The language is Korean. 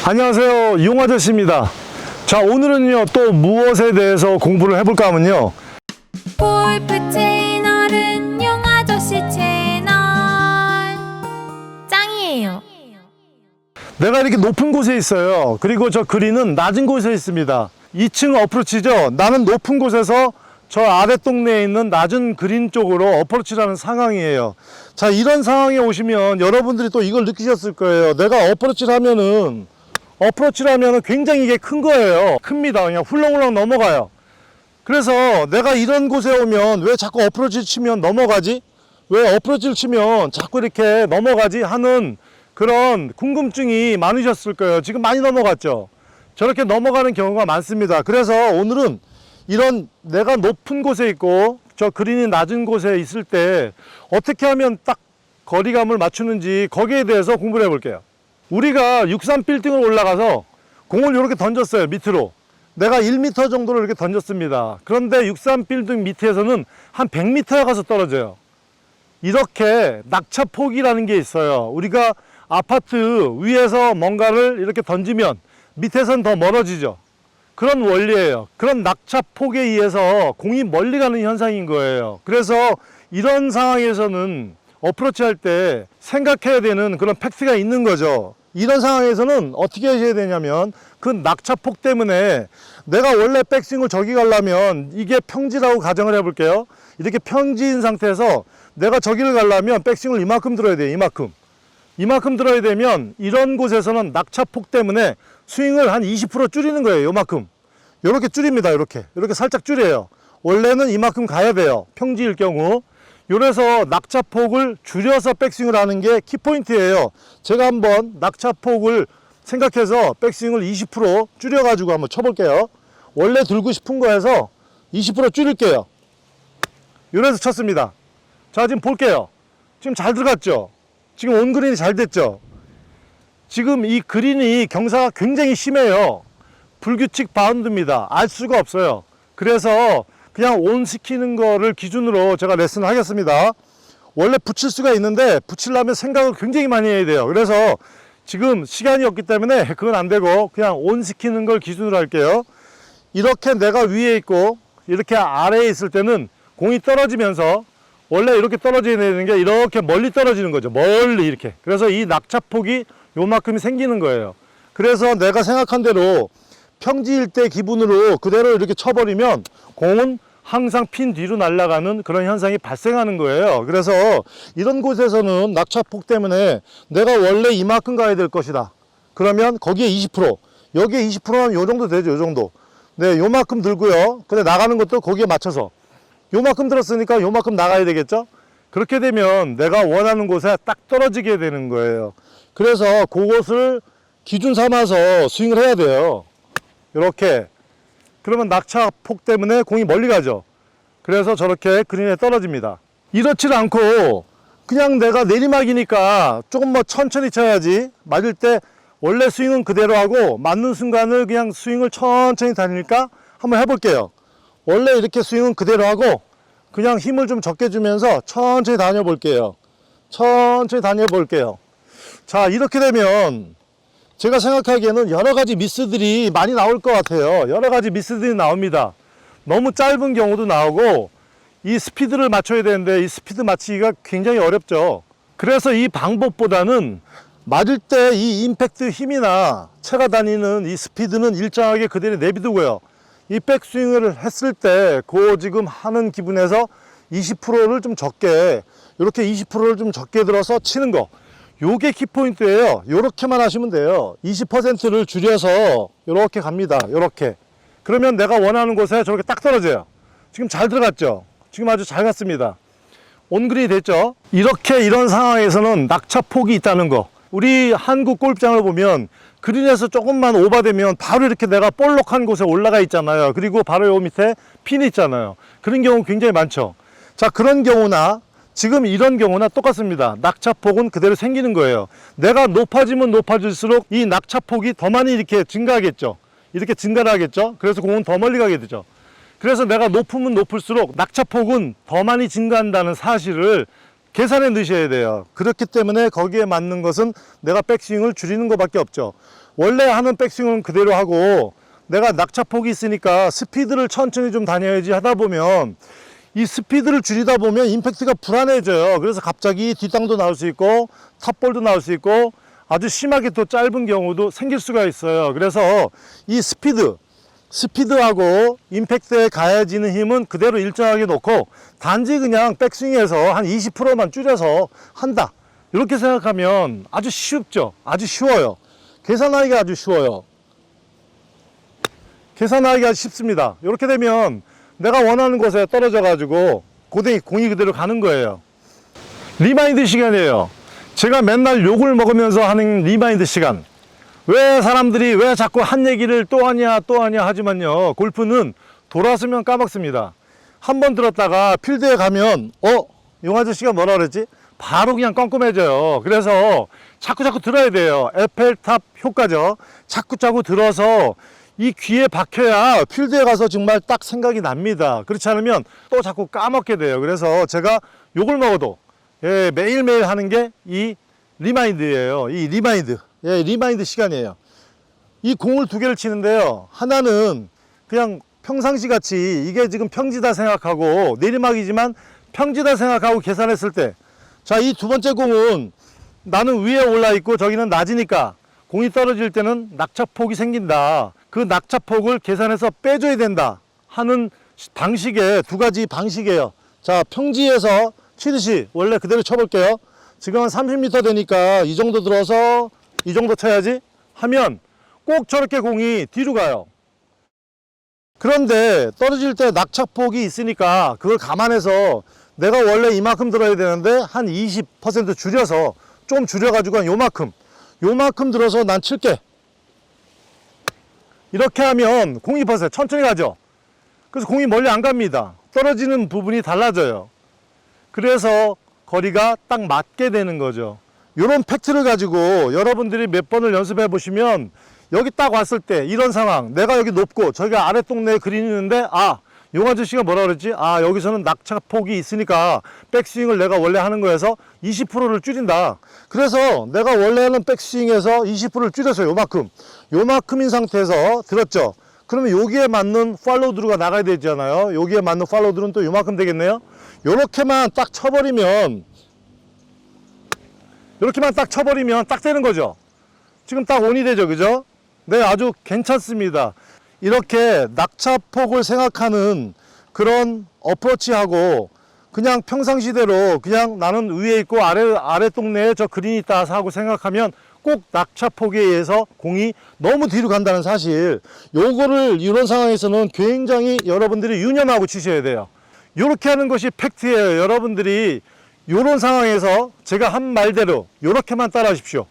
안녕하세요, 이용아저씨입니다. 자, 오늘은요 또 무엇에 대해서 공부를 해볼까 하면요, 골프 채널은 용아저씨 채널 짱이에요. 내가 이렇게 높은 곳에 있어요. 그리고 저 그린은 낮은 곳에 있습니다. 2층 어프로치죠. 나는 높은 곳에서 저 아래 동네에 있는 낮은 그린 쪽으로 어프로치를 하는 상황이에요. 자, 이런 상황에 오시면 여러분들이 또 이걸 느끼셨을 거예요. 내가 어프로치를 하면은 굉장히 이게 큰 거예요. 큽니다. 그냥 훌렁훌렁 넘어가요. 그래서 내가 이런 곳에 오면 왜 자꾸 어프로치를 치면 넘어가지? 왜 어프로치를 치면 자꾸 이렇게 넘어가지? 하는 그런 궁금증이 많으셨을 거예요. 지금 많이 넘어갔죠? 저렇게 넘어가는 경우가 많습니다. 그래서 오늘은 이런 내가 높은 곳에 있고 저 그린이 낮은 곳에 있을 때 어떻게 하면 딱 거리감을 맞추는지 거기에 대해서 공부를 해볼게요. 우리가 63 빌딩을 올라가서 공을 이렇게 던졌어요. 밑으로 내가 1m 정도를 이렇게 던졌습니다. 그런데 63 빌딩 밑에서는 한 100m에 가서 떨어져요. 이렇게 낙차폭이라는 게 있어요. 우리가 아파트 위에서 뭔가를 이렇게 던지면 밑에선 더 멀어지죠. 그런 원리예요. 그런 낙차폭에 의해서 공이 멀리 가는 현상인 거예요. 그래서 이런 상황에서는 어프로치 할 때 생각해야 되는 그런 팩트가 있는 거죠. 이런 상황에서는 어떻게 하셔야 되냐면, 그 낙차폭 때문에 내가 원래 백스윙을 저기 가려면, 이게 평지라고 가정을 해볼게요. 이렇게 평지인 상태에서 내가 저기를 가려면 백스윙을 이만큼 들어야 돼요. 이만큼 들어야 되면 이런 곳에서는 낙차폭 때문에 스윙을 한 20% 줄이는 거예요. 요만큼. 요렇게 줄입니다. 요렇게 살짝 줄여요. 원래는 이만큼 가야 돼요. 평지일 경우. 요래서 낙차폭을 줄여서 백스윙을 하는 게 키포인트예요. 제가 한번 낙차폭을 생각해서 백스윙을 20% 줄여가지고 한번 쳐볼게요. 원래 들고 싶은 거에서 20% 줄일게요. 요래서 쳤습니다. 자, 지금 볼게요. 지금 잘 들어갔죠? 지금 온그린이 잘 됐죠? 지금 이 그린이 경사가 굉장히 심해요. 불규칙 바운드입니다. 알 수가 없어요. 그래서 그냥 온 시키는 거를 기준으로 제가 레슨을 하겠습니다. 원래 붙일 수가 있는데 붙이려면 생각을 굉장히 많이 해야 돼요. 그래서 지금 시간이 없기 때문에 그건 안 되고 그냥 온 시키는 걸 기준으로 할게요. 이렇게 내가 위에 있고 이렇게 아래에 있을 때는 공이 떨어지면서, 원래 이렇게 떨어져야 되는 게 이렇게 멀리 떨어지는 거죠. 멀리 이렇게. 그래서 이 낙차폭이 요만큼이 생기는 거예요. 그래서 내가 생각한 대로 평지일 때 기분으로 그대로 이렇게 쳐버리면 공은 항상 핀 뒤로 날아가는 그런 현상이 발생하는 거예요. 그래서 이런 곳에서는 낙차폭 때문에 내가 원래 이만큼 가야 될 것이다. 그러면 거기에 20%, 여기에 20%는 요 정도 되죠. 요 정도. 네, 요만큼 들고요. 근데 나가는 것도 거기에 맞춰서 요만큼 들었으니까 요만큼 나가야 되겠죠. 그렇게 되면 내가 원하는 곳에 딱 떨어지게 되는 거예요. 그래서 그것을 기준 삼아서 스윙을 해야 돼요. 이렇게. 그러면 낙차폭 때문에 공이 멀리 가죠. 그래서 저렇게 그린에 떨어집니다. 이렇지 않고 그냥 내가 내리막이니까 조금 뭐 천천히 쳐야지, 맞을 때 원래 스윙은 그대로 하고 맞는 순간을 그냥 스윙을 천천히 다니니까 한번 해볼게요. 원래 이렇게 스윙은 그대로 하고 그냥 힘을 좀 적게 주면서 천천히 다녀볼게요. 자, 이렇게 되면 제가 생각하기에는 여러 가지 미스들이 많이 나올 것 같아요. 여러 가지 미스들이 나옵니다. 너무 짧은 경우도 나오고, 이 스피드를 맞춰야 되는데 이 스피드 맞추기가 굉장히 어렵죠. 그래서 이 방법보다는 맞을 때 이 임팩트 힘이나 채가 다니는 이 스피드는 일정하게 그대로 내비두고요. 이 백스윙을 했을 때 그 지금 하는 기분에서 20%를 좀 적게, 이렇게 20%를 좀 적게 들어서 치는 거, 요게 키포인트예요. 요렇게만 하시면 돼요. 20%를 줄여서 요렇게 갑니다. 요렇게. 그러면 내가 원하는 곳에 저렇게 딱 떨어져요. 지금 잘 들어갔죠? 지금 아주 잘 갔습니다. 온그린이 됐죠? 이렇게, 이런 상황에서는 낙차폭이 있다는 거. 우리 한국 골프장을 보면 그린에서 조금만 오버되면 바로 이렇게 내가 볼록한 곳에 올라가 있잖아요. 그리고 바로 요 밑에 핀이 있잖아요. 그런 경우 굉장히 많죠. 자, 그런 경우나 지금 이런 경우나 똑같습니다. 낙차폭은 그대로 생기는 거예요. 내가 높아지면 높아질수록 이 낙차폭이 더 많이 이렇게 증가하겠죠. 이렇게 증가를 하겠죠. 그래서 공은 더 멀리 가게 되죠. 그래서 내가 높으면 높을수록 낙차폭은 더 많이 증가한다는 사실을 계산해 넣으셔야 돼요. 그렇기 때문에 거기에 맞는 것은 내가 백스윙을 줄이는 것밖에 없죠. 원래 하는 백스윙은 그대로 하고 내가 낙차폭이 있으니까 스피드를 천천히 좀 다녀야지 하다 보면 이 스피드를 줄이다 보면 임팩트가 불안해져요. 그래서 갑자기 뒷땅도 나올 수 있고 탑볼도 나올 수 있고 아주 심하게 또 짧은 경우도 생길 수가 있어요. 그래서 이 스피드하고 임팩트에 가해지는 힘은 그대로 일정하게 놓고 단지 그냥 백스윙에서 한 20%만 줄여서 한다. 이렇게 생각하면 아주 쉽죠. 아주 쉬워요. 계산하기가 아주 쉬워요. 계산하기가 쉽습니다. 이렇게 되면 내가 원하는 곳에 떨어져 가지고 공이 그대로 가는 거예요. 리마인드 시간이에요. 제가 맨날 욕을 먹으면서 하는 리마인드 시간. 왜 사람들이 왜 자꾸 한 얘기를 또 하냐 하지만요, 골프는 돌아서면 까먹습니다. 한 번 들었다가 필드에 가면 용 아저씨가 뭐라 그랬지? 바로 그냥 껌껌해져요. 그래서 자꾸 들어야 돼요. 에펠탑 효과죠. 자꾸 들어서 이 귀에 박혀야 필드에 가서 정말 딱 생각이 납니다. 그렇지 않으면 또 자꾸 까먹게 돼요. 그래서 제가 욕을 먹어도 매일매일 하는 게 이 리마인드예요. 이 리마인드 시간이에요. 이 공을 두 개를 치는데요, 하나는 그냥 평상시 같이 이게 지금 평지다 생각하고 내리막이지만 평지다 생각하고 계산했을 때, 자, 이 두 번째 공은 나는 위에 올라 있고 저기는 낮으니까 공이 떨어질 때는 낙차폭이 생긴다. 그 낙차폭을 계산해서 빼줘야 된다 하는 방식의 두 가지 방식이에요. 자, 평지에서 치듯이 원래 그대로 쳐볼게요. 지금 한 30m 되니까 이 정도 들어서 이 정도 쳐야지 하면 꼭 저렇게 공이 뒤로 가요. 그런데 떨어질 때 낙차폭이 있으니까 그걸 감안해서 내가 원래 이만큼 들어야 되는데 한 20% 줄여서 좀 줄여가지고 한 요만큼 들어서 난 칠게. 이렇게 하면 공이 보세요. 천천히 가죠. 그래서 공이 멀리 안 갑니다. 떨어지는 부분이 달라져요. 그래서 거리가 딱 맞게 되는 거죠. 이런 팩트를 가지고 여러분들이 몇 번을 연습해 보시면 여기 딱 왔을 때 이런 상황, 내가 여기 높고 저기가 아래 동네에 그린이 있는데 용 아저씨가 뭐라 그랬지? 여기서는 낙차폭이 있으니까 백스윙을 내가 원래 하는 거에서 20%를 줄인다. 그래서 내가 원래 하는 백스윙에서 20%를 줄여서 요만큼인 상태에서 들었죠. 그러면 여기에 맞는 팔로우드루가 나가야 되잖아요. 여기에 맞는 팔로우드루는 또 요만큼 되겠네요. 요렇게만 딱 쳐버리면 딱 되는 거죠. 지금 딱 온이 되죠, 그죠? 네, 아주 괜찮습니다. 이렇게 낙차폭을 생각하는 그런 어프로치하고 그냥 평상시대로 그냥 나는 위에 있고 아래 동네에 저 그린이 있다 하고 생각하면 꼭 낙차폭에 의해서 공이 너무 뒤로 간다는 사실, 요거를 이런 상황에서는 굉장히 여러분들이 유념하고 치셔야 돼요. 이렇게 하는 것이 팩트예요. 여러분들이 이런 상황에서 제가 한 말대로 이렇게만 따라 하십시오.